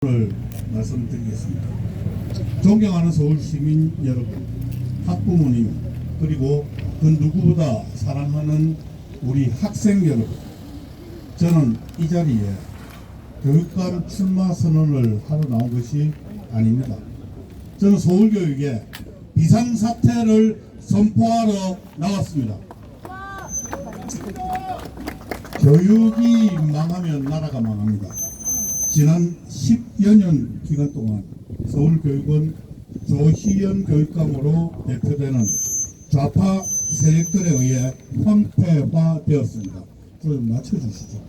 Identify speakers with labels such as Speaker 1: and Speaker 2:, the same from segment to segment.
Speaker 1: 를 말씀드리겠습니다. 존경하는 서울시민 여러분, 학부모님, 그리고 그 누구보다 사랑하는 우리 학생 여러분, 저는 이 자리에 교육감 출마 선언을 하러 나온 것이 아닙니다. 저는 서울교육에 비상사태를 선포하러 나왔습니다. 교육이 망하면 나라가 망합니다. 지난 10여 년 기간 동안 서울교육은 조희연 교육감으로 대표되는 좌파 세력들에 의해 황폐화되었습니다. 좀 낮춰주시죠.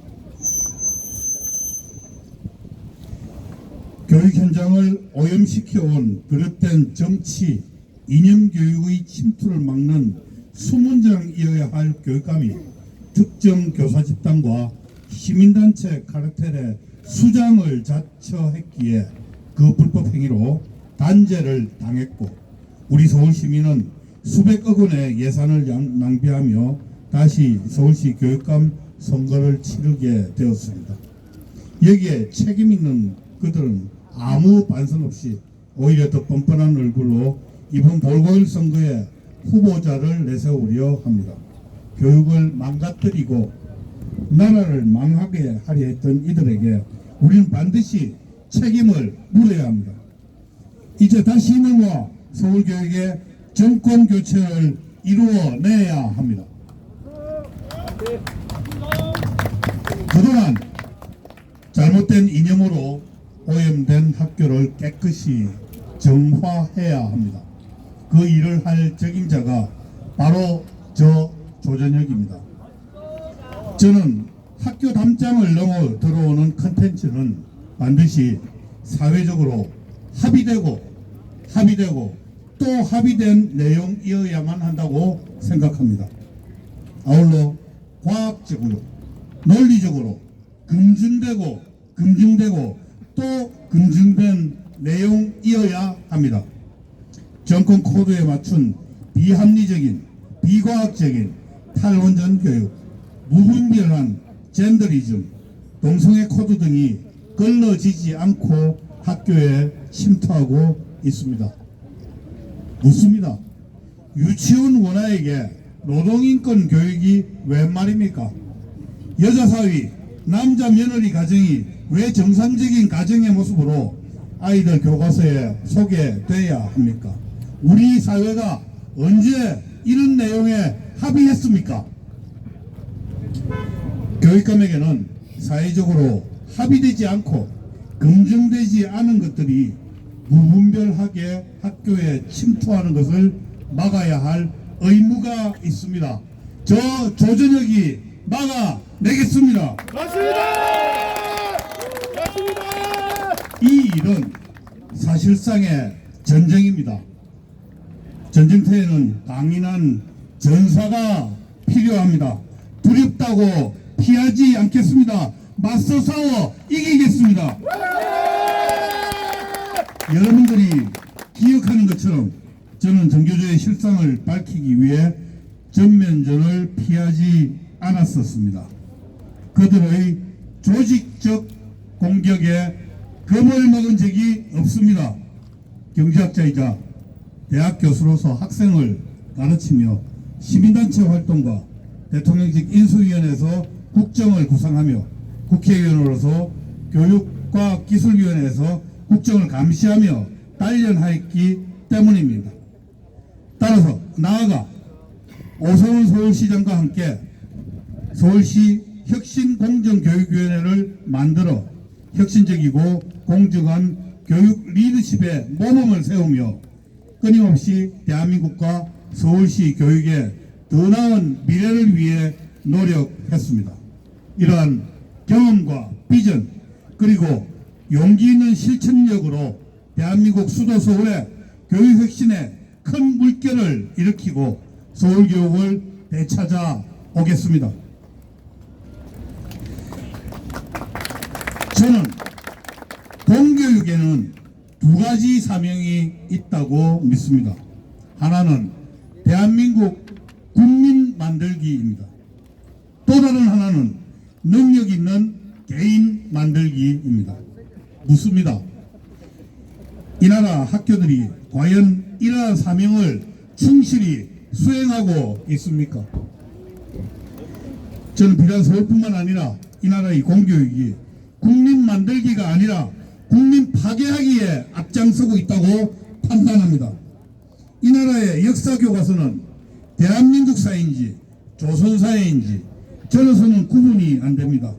Speaker 1: 교육 현장을 오염시켜온 그릇된 정치, 이념교육의 침투를 막는 수문장이어야 할 교육감이 특정 교사 집단과 시민단체 카르텔에 수장을 자처했기에 그 불법 행위로 단죄를 당했고, 우리 서울시민은 수백억 원의 예산을 낭비하며 다시 서울시 교육감 선거를 치르게 되었습니다. 여기에 책임 있는 그들은 아무 반성 없이 오히려 더 뻔뻔한 얼굴로 이번 보궐선거에 후보자를 내세우려 합니다. 교육을 망가뜨리고 나라를 망하게 하려 했던 이들에게 우리는 반드시 책임을 물어야 합니다. 이제 다시 힘을 모아 서울교육의 정권 교체를 이루어내야 합니다. 그동안 잘못된 이념으로 오염된 학교를 깨끗이 정화해야 합니다. 그 일을 할 책임자가 바로 저 조전혁입니다. 저는 학교 담장을 넘어 들어오는 컨텐츠는 반드시 사회적으로 합의되고 또 합의된 내용이어야만 한다고 생각합니다. 아울러 과학적으로, 논리적으로 검증되고 또 검증된 내용이어야 합니다. 정권 코드에 맞춘 비합리적인, 비과학적인 탈원전 교육, 무분별한 젠더리즘, 동성애 코드 등이 걸러지지 않고 학교에 침투하고 있습니다. 묻습니다. 유치원 원아에게 노동인권 교육이 웬 말입니까? 여자 사위, 남자 며느리 가정이 왜 정상적인 가정의 모습으로 아이들 교과서에 소개돼야 합니까? 우리 사회가 언제 이런 내용에 합의했습니까? 교육감에게는 사회적으로 합의되지 않고 검증되지 않은 것들이 무분별하게 학교에 침투하는 것을 막아야 할 의무가 있습니다. 저 조전혁이 막아내겠습니다.
Speaker 2: 맞습니다.
Speaker 1: 이 일은 사실상의 전쟁입니다. 전쟁터에는 강인한 전사가 필요합니다. 두렵다고 피하지 않겠습니다. 맞서 싸워 이기겠습니다. 여러분들이 기억하는 것처럼 저는 전교조의 실상을 밝히기 위해 전면전을 피하지 않았었습니다. 그들의 조직적 공격에 겁을 먹은 적이 없습니다. 경제학자이자 대학 교수로서 학생을 가르치며 시민단체 활동과 대통령직 인수위원회에서 국정을 구상하며 국회의원으로서 교육과기술위원회에서 국정을 감시하며 단련하였기 때문입니다. 따라서 나아가 오세훈 서울시장과 함께 서울시 혁신공정교육위원회를 만들어 혁신적이고 공정한 교육 리더십의 모범을 세우며 끊임없이 대한민국과 서울시 교육의 더 나은 미래를 위해 노력했습니다. 이러한 경험과 비전 그리고 용기 있는 실천력으로 대한민국 수도 서울의 교육혁신에 큰 물결을 일으키고 서울교육을 되찾아 오겠습니다. 저는 공교육에는 두 가지 사명이 있다고 믿습니다. 하나는 대한민국 국민 만들기입니다. 또 다른 하나는 능력 있는 개인 만들기입니다. 묻습니다. 이 나라 학교들이 과연 이러한 사명을 충실히 수행하고 있습니까? 저는 비단 서울뿐만 아니라 이 나라의 공교육이 국민 만들기가 아니라 국민 파괴하기에 앞장서고 있다고 판단합니다. 이 나라의 역사 교과서는 대한민국사인지 조선사인지 저로서는 구분이 안 됩니다.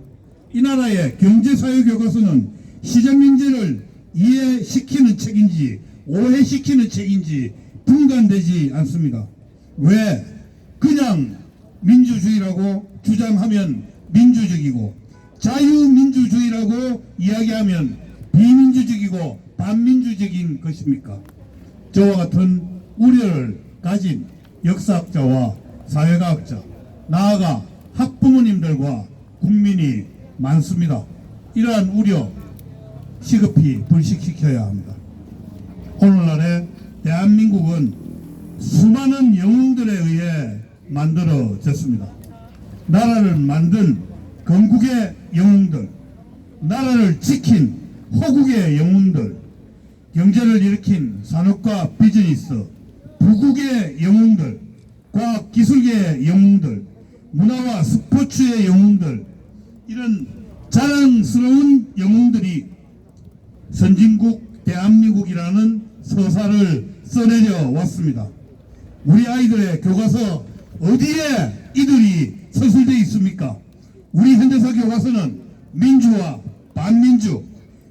Speaker 1: 이 나라의 경제사회 교과서는 시장민재를 이해시키는 책인지 오해시키는 책인지 분간되지 않습니다. 왜? 그냥 민주주의라고 주장하면 민주적이고 자유민주주의라고 이야기하면 비민주적이고 반민주적인 것입니까? 저와 같은 우려를 가진 역사학자와 사회과학자, 나아가 학부모님들과 국민이 많습니다. 이러한 우려 시급히 불식시켜야 합니다. 오늘날의 대한민국은 수많은 영웅들에 의해 만들어졌습니다. 나라를 만든 건국의 영웅들, 나라를 지킨 호국의 영웅들, 경제를 일으킨 산업과 비즈니스, 부국의 영웅들, 과학기술계의 영웅들, 문화와 스포츠의 영웅들, 이런 자랑스러운 영웅들이 선진국 대한민국이라는 서사를 써내려 왔습니다. 우리 아이들의 교과서 어디에 이들이 서술되어 있습니까? 우리 현대사 교과서는 민주와 반민주,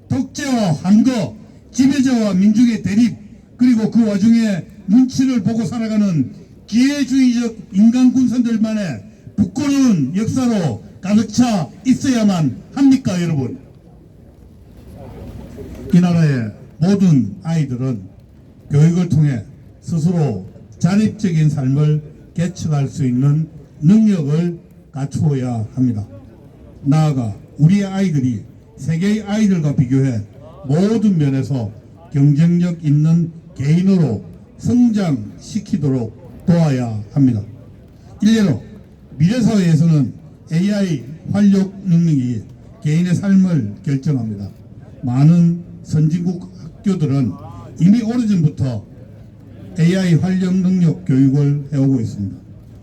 Speaker 1: 독재와 환거, 지배자와 민중의 대립, 그리고 그 와중에 눈치를 보고 살아가는 기회주의적 인간군선들만의 부끄러운 역사로 가득 차 있어야만 합니까, 여러분? 이 나라의 모든 아이들은 교육을 통해 스스로 자립적인 삶을 개척할 수 있는 능력을 갖추어야 합니다. 나아가 우리 아이들이 세계의 아이들과 비교해 모든 면에서 경쟁력 있는 개인으로 성장시키도록 도와야 합니다. 일례로 미래사회에서는 AI 활용 능력이 개인의 삶을 결정합니다. 많은 선진국 학교들은 이미 오래전부터 AI 활용 능력 교육을 해오고 있습니다.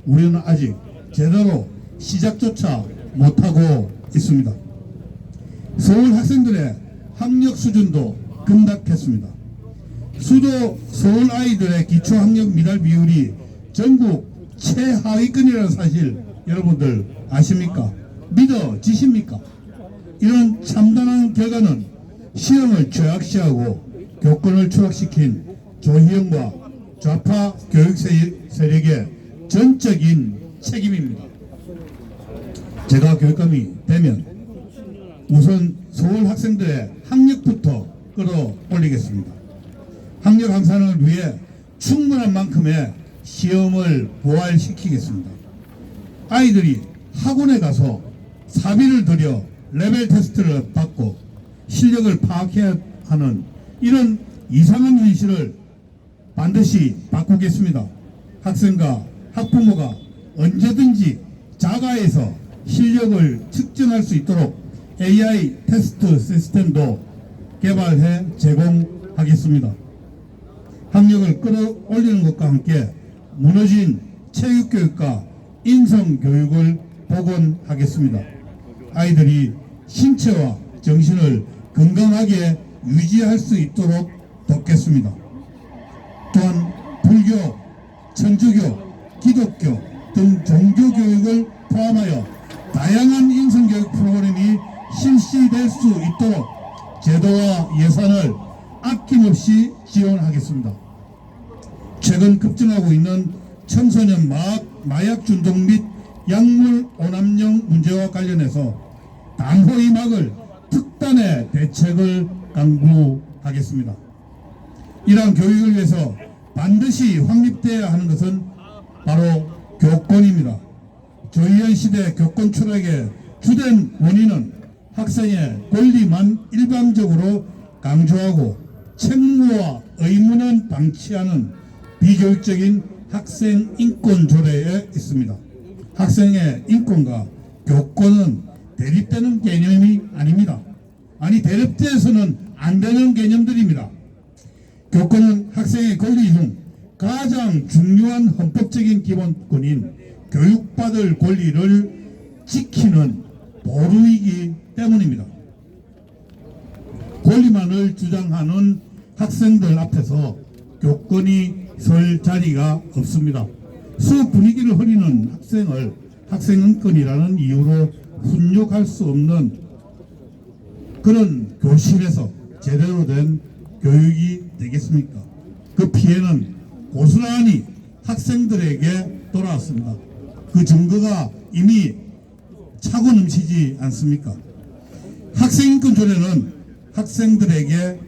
Speaker 1: 우리는 아직 제대로 시작조차 못하고 있습니다. 서울 학생들의 학력 수준도 급락했습니다. 수도 서울 아이들의 기초학력 미달 비율이 전국 최하위권이라는 사실 여러분들 아십니까? 믿어지십니까? 이런 참담한 결과는 시험을 죄악시하고 교권을 추락시킨 조희영과 좌파 교육 세력의 전적인 책임입니다. 제가 교육감이 되면 우선 서울 학생들의 학력부터 끌어올리겠습니다. 학력 향상을 위해 충분한 만큼의 시험을 부활시키겠습니다. 아이들이 학원에 가서 사비를 들여 레벨 테스트를 받고 실력을 파악해야 하는 이런 이상한 현실을 반드시 바꾸겠습니다. 학생과 학부모가 언제든지 자가에서 실력을 측정할 수 있도록 AI 테스트 시스템도 개발해 제공하겠습니다. 학력을 끌어올리는 것과 함께 무너진 체육교육과 인성교육을 복원하겠습니다. 아이들이 신체와 정신을 건강하게 유지할 수 있도록 돕겠습니다. 또한 불교, 천주교, 기독교 등 종교교육을 포함하여 다양한 인성교육 프로그램이 실시될 수 있도록 제도와 예산을 아낌없이 지원하겠습니다. 최근 급증하고 있는 청소년 마약 중독 및 약물 오남용 문제와 관련해서 단호히 막을 특단의 대책을 강구하겠습니다. 이러한 교육을 위해서 반드시 확립되어야 하는 것은 바로 교권입니다. 조희연 시대 교권 추락의 주된 원인은 학생의 권리만 일방적으로 강조하고 책무와 의무는 방치하는 비교육적인 학생 인권 조례에 있습니다. 학생의 인권과 교권은 대립되는 개념이 아닙니다. 아니 대립돼서는 안 되는 개념들입니다. 교권은 학생의 권리 중 가장 중요한 헌법적인 기본권인 교육받을 권리를 지키는 보루이기 때문입니다. 권리만을 주장하는 학생들 앞에서 교권이 설 자리가 없습니다. 수업 분위기를 흐리는 학생을 학생은권이라는 이유로 훈육할 수 없는 그런 교실에서 제대로 된 교육이 되겠습니까? 그 피해는 고스란히 학생들에게 돌아왔습니다. 그 증거가 이미 차고 넘치지 않습니까? 학생인권조례는 학생들에게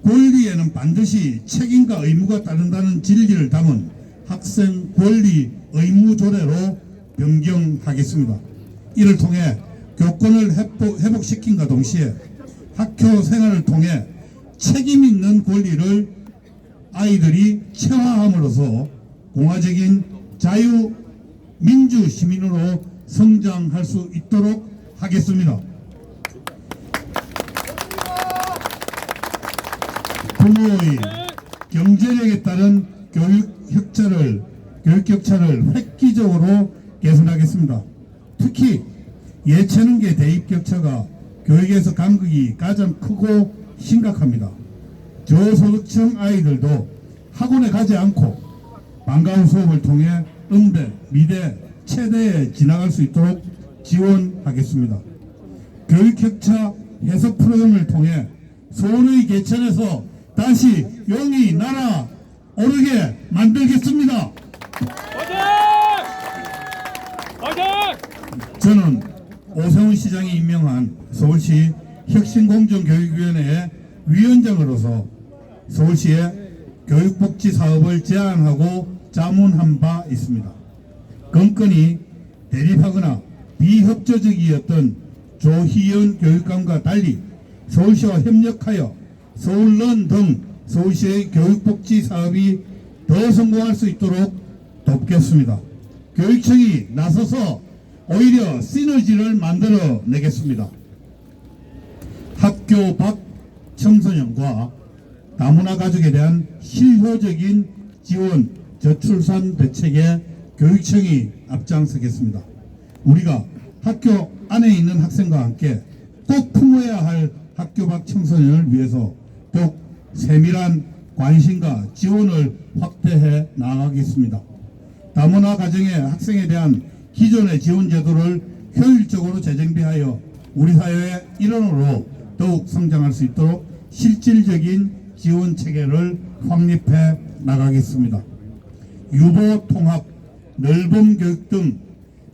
Speaker 1: 권리에는 반드시 책임과 의무가 따른다는 진리를 담은 학생 권리 의무 조례로 변경하겠습니다. 이를 통해 교권을 회복시킨과 동시에 학교 생활을 통해 책임 있는 권리를 아이들이 체화함으로써 공화적인 자유 민주 시민으로 성장할 수 있도록 하겠습니다. 부모의 경제력에 따른 교육 격차를 획기적으로 개선하겠습니다. 특히 예체능계 대입 격차가 교육에서 간극이 가장 크고 심각합니다. 저소득층 아이들도 학원에 가지 않고 방과후 수업을 통해 음대, 미대, 체대에 진학할 수 있도록 지원하겠습니다. 교육 격차 해소 프로그램을 통해 서울의 개천에서 다시 용이 날아오르게 만들겠습니다. 저는 오세훈 시장이 임명한 서울시 혁신공정교육위원회 위원장으로서 서울시의 교육복지 사업을 제안하고 자문한 바 있습니다. 건건이 대립하거나 비협조적이었던 조희연 교육감과 달리 서울시와 협력하여 서울런 등 서울시의 교육복지 사업이 더 성공할 수 있도록 돕겠습니다. 교육청이 나서서 오히려 시너지를 만들어 내겠습니다. 학교 밖 청소년과 다문화 가족에 대한 실효적인 지원 저출산 대책에 교육청이 앞장서겠습니다. 우리가 학교 안에 있는 학생과 함께 꼭 품어야 할 학교 밖 청소년을 위해서 더욱 세밀한 관심과 지원을 확대해 나가겠습니다. 다문화 가정의 학생에 대한 기존의 지원 제도를 효율적으로 재정비하여 우리 사회의 일원으로 더욱 성장할 수 있도록 실질적인 지원 체계를 확립해 나가겠습니다. 유보 통합, 넓은 교육 등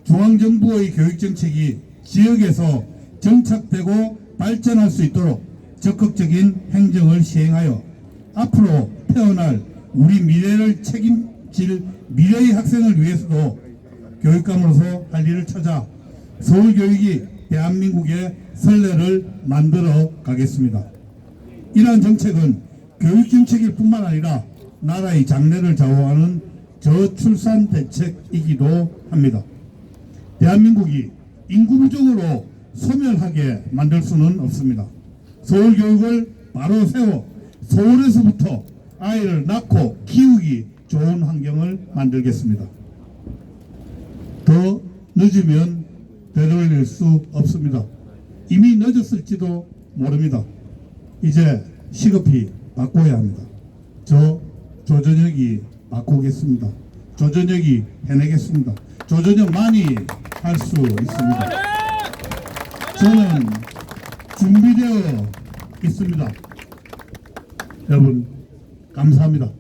Speaker 1: 중앙정부의 교육정책이 지역에서 정착되고 발전할 수 있도록 적극적인 행정을 시행하여 앞으로 태어날 우리 미래를 책임질 미래의 학생을 위해서도 교육감으로서 할 일을 찾아 서울교육이 대한민국의 선례를 만들어 가겠습니다. 이러한 정책은 교육정책일 뿐만 아니라 나라의 장래를 좌우하는 저출산 대책이기도 합니다. 대한민국이 인구 부족으로 소멸하게 만들 수는 없습니다. 서울교육을 바로 세워 서울에서부터 아이를 낳고 키우기 좋은 환경을 만들겠습니다. 더 늦으면 되돌릴 수 없습니다. 이미 늦었을지도 모릅니다. 이제 시급히 바꿔야 합니다. 저 조전혁이 바꾸겠습니다. 조전혁이 해내겠습니다. 조전혁만이 할 수 있습니다. 저는 준비되어 있습니다. 여러분 감사합니다.